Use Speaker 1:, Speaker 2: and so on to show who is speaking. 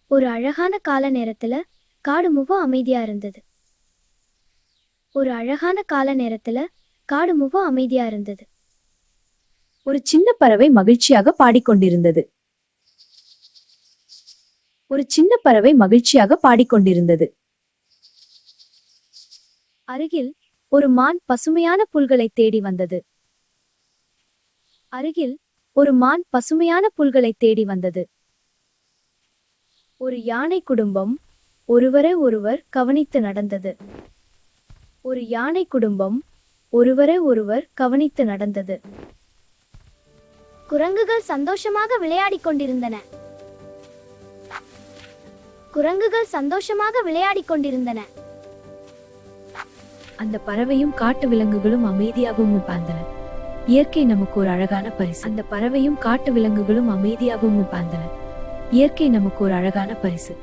Speaker 1: ஒரு அழகான கால நேரத்துல காடு முகம் அமைதியா இருந்தது. ஒரு அழகான கால நேரத்துல காடு முகம் அமைதியா இருந்தது.
Speaker 2: ஒரு சின்ன பறவை மகிழ்ச்சியாக பாடிக்கொண்டிருந்தது. ஒரு சின்ன பறவை மகிழ்ச்சியாக பாடிக்கொண்டிருந்தது.
Speaker 1: அருகில் ஒரு மான் பசுமையான புல்களை தேடி வந்தது. அருகில் ஒரு மான் பசுமையான புல்களை தேடி வந்தது. ஒரு யானை குடும்பம் ஒருவரை ஒருவர் கவனித்து நடந்தது. ஒரு யானை குடும்பம் ஒருவரை ஒருவர் கவனித்து நடந்தது. குரங்குகள் சந்தோஷமாக விளையாடிக் கொண்டிருந்தன. குரங்குகள் சந்தோஷமாக விளையாடிக் கொண்டிருந்தன.
Speaker 2: அந்த பறவையும் காட்டு விலங்குகளும் அமைதியாகவும் உட்கார்ந்தன. இயற்கை நமக்கு ஒரு அழகான பரிசு. அந்த பறவையும் காட்டு விலங்குகளும் அமைதியாகவும் உட்கார்ந்தன. இயற்கை நமக்கு ஒரு அழகான பரிசு.